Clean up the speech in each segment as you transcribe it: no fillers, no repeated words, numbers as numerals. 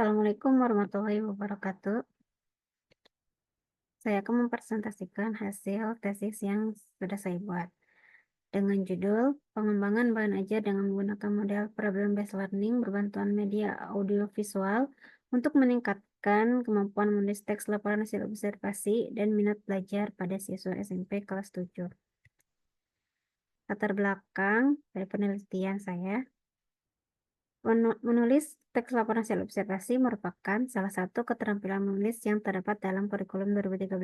Assalamualaikum warahmatullahi wabarakatuh. Saya akan mempresentasikan hasil tesis yang sudah saya buat dengan judul Pengembangan Bahan Ajar dengan menggunakan model Problem-Based Learning berbantuan media audiovisual untuk meningkatkan kemampuan menulis teks laporan hasil observasi dan minat belajar pada siswa SMP kelas 7. Latar belakang dari penelitian saya. Menulis teks laporan hasil observasi merupakan salah satu keterampilan menulis yang terdapat dalam kurikulum 2013.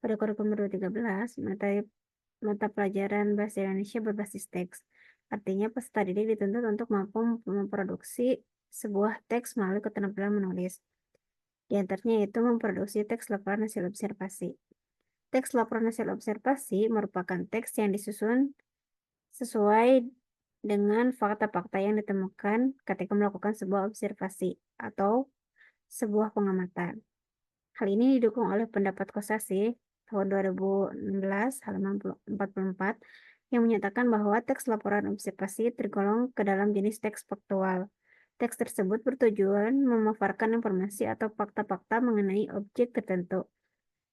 Pada kurikulum 2013, mata pelajaran bahasa Indonesia berbasis teks. Artinya peserta didik dituntut untuk mampu memproduksi sebuah teks melalui keterampilan menulis. Di antaranya yaitu memproduksi teks laporan hasil observasi. Teks laporan hasil observasi merupakan teks yang disusun sesuai dengan fakta-fakta yang ditemukan ketika melakukan sebuah observasi atau sebuah pengamatan. Hal ini didukung oleh pendapat Kosasi tahun 2016 halaman 44 yang menyatakan bahwa teks laporan observasi tergolong ke dalam jenis teks faktual. Teks tersebut bertujuan memaparkan informasi atau fakta-fakta mengenai objek tertentu.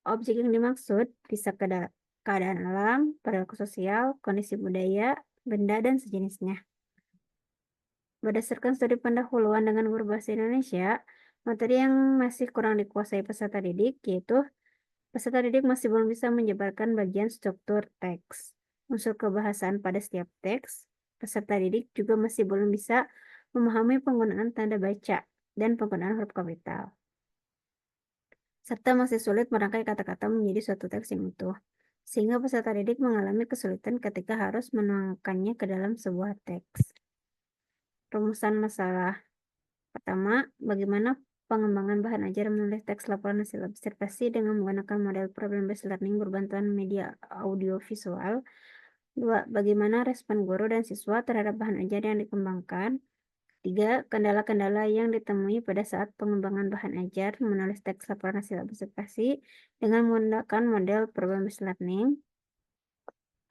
Objek yang dimaksud bisa keadaan alam, perilaku sosial, kondisi budaya, benda, dan sejenisnya. Berdasarkan studi pendahuluan dengan berbahasa Indonesia, materi yang masih kurang dikuasai peserta didik yaitu peserta didik masih belum bisa menjabarkan bagian struktur teks, unsur kebahasaan pada setiap teks. Peserta didik juga masih belum bisa memahami penggunaan tanda baca dan penggunaan huruf kapital, serta masih sulit merangkai kata-kata menjadi suatu teks yang utuh, sehingga peserta didik mengalami kesulitan ketika harus menuangkannya ke dalam sebuah teks. Rumusan masalah. Pertama, bagaimana pengembangan bahan ajar menulis teks laporan hasil observasi dengan menggunakan model problem-based learning berbantuan media audiovisual. 2. Bagaimana respon guru dan siswa terhadap bahan ajar yang dikembangkan. 3. Kendala-kendala yang ditemui pada saat pengembangan bahan ajar menulis teks laporan hasil observasi dengan menggunakan model problem-based learning.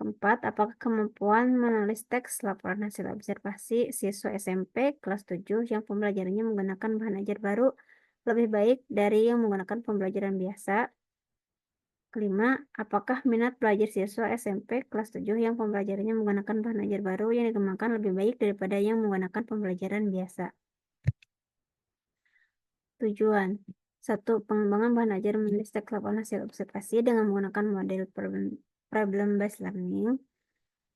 Keempat, apakah kemampuan menulis teks laporan hasil observasi siswa SMP kelas 7 yang pembelajarannya menggunakan bahan ajar baru lebih baik dari yang menggunakan pembelajaran biasa? Kelima, apakah minat belajar siswa SMP kelas 7 yang pembelajarannya menggunakan bahan ajar baru yang dikembangkan lebih baik daripada yang menggunakan pembelajaran biasa? Tujuan. 1. Pengembangan bahan ajar menulis teks laporan hasil observasi dengan menggunakan model problem-based learning.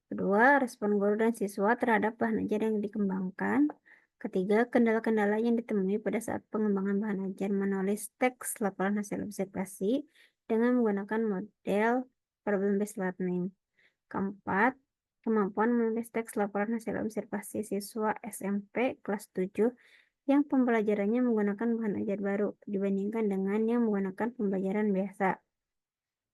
Kedua, respon guru dan siswa terhadap bahan ajar yang dikembangkan. Ketiga, kendala-kendala yang ditemui pada saat pengembangan bahan ajar menulis teks laporan hasil observasi dengan menggunakan model problem-based learning. Keempat, kemampuan menulis teks laporan hasil observasi siswa SMP kelas 7 yang pembelajarannya menggunakan bahan ajar baru dibandingkan dengan yang menggunakan pembelajaran biasa.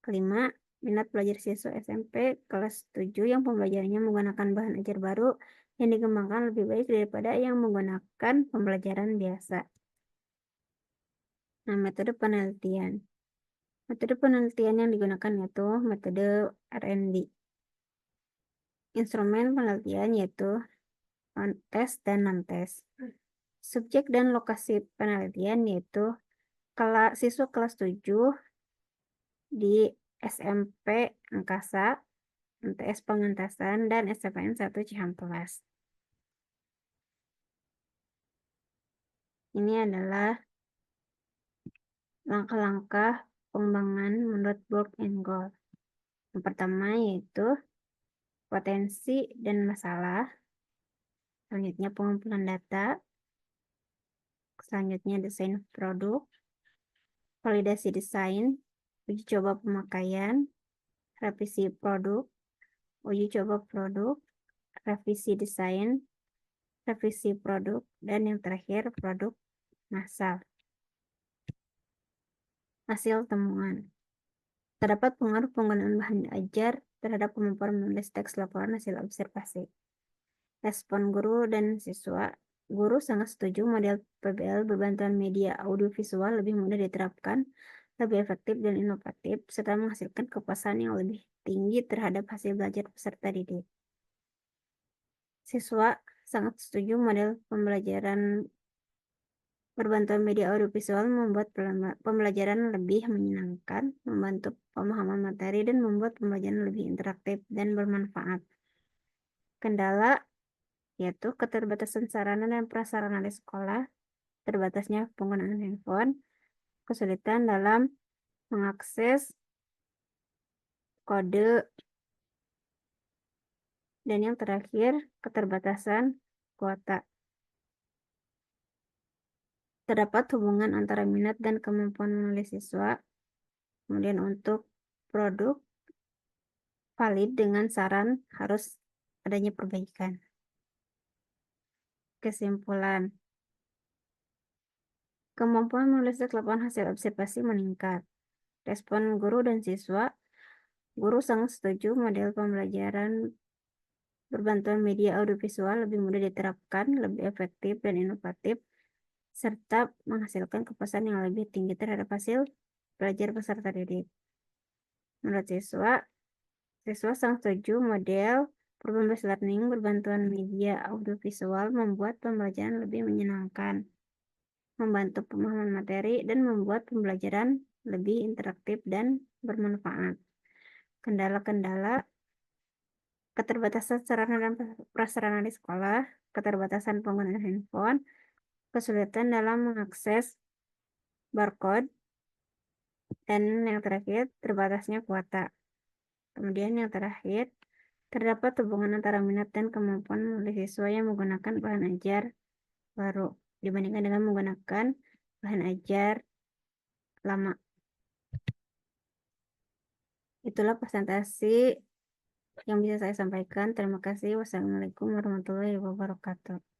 Kelima, minat belajar siswa SMP kelas 7 yang pembelajarannya menggunakan bahan ajar baru yang dikembangkan lebih baik daripada yang menggunakan pembelajaran biasa. Nah, metode penelitian. Metode penelitian yang digunakan yaitu metode R&D. Instrumen penelitian yaitu tes dan non-tes. Subjek dan lokasi penelitian yaitu siswa kelas 7 di SMP Angkasa, MTS Pengentasan, dan STPN 1 Cihampelas. Ini adalah langkah-langkah pengembangan menurut Borg and Gold. Yang pertama yaitu potensi dan masalah. Selanjutnya pengumpulan data. Selanjutnya desain produk. Validasi desain. Uji coba pemakaian. Revisi produk. Uji coba produk. Revisi desain. Revisi produk. Dan yang terakhir produk massal. Hasil temuan. Terdapat pengaruh penggunaan bahan ajar terhadap kemampuan menulis teks laporan hasil observasi. Respon guru dan siswa. Guru sangat setuju model PBL berbantuan media audiovisual lebih mudah diterapkan, lebih efektif dan inovatif, serta menghasilkan kepuasan yang lebih tinggi terhadap hasil belajar peserta didik. Siswa sangat setuju model pembelajaran Berbantuan media audiovisual membuat pembelajaran lebih menyenangkan, membantu pemahaman materi, dan membuat pembelajaran lebih interaktif dan bermanfaat. Kendala yaitu keterbatasan sarana dan prasarana di sekolah, terbatasnya penggunaan handphone, kesulitan dalam mengakses kode, dan yang terakhir, keterbatasan kuota. Terdapat hubungan antara minat dan kemampuan menulis siswa. Kemudian untuk produk valid dengan saran harus adanya perbaikan. Kesimpulan, kemampuan menulis teks laporan hasil observasi meningkat. Respon guru dan siswa, guru sangat setuju model pembelajaran berbantuan media audiovisual lebih mudah diterapkan, lebih efektif dan inovatif, serta menghasilkan kepuasan yang lebih tinggi terhadap hasil belajar peserta didik. Menurut siswa, siswa sangat setuju model problem-based learning berbantuan media audiovisual membuat pembelajaran lebih menyenangkan, membantu pemahaman materi, dan membuat pembelajaran lebih interaktif dan bermanfaat. Kendala-kendala, keterbatasan sarana dan prasarana di sekolah, keterbatasan penggunaan handphone, kesulitan dalam mengakses barcode, dan yang terakhir, terbatasnya kuota. Kemudian yang terakhir, terdapat hubungan antara minat dan kemampuan menulis siswa yang menggunakan bahan ajar baru dibandingkan dengan menggunakan bahan ajar lama. Itulah presentasi yang bisa saya sampaikan. Terima kasih. Wassalamualaikum warahmatullahi wabarakatuh.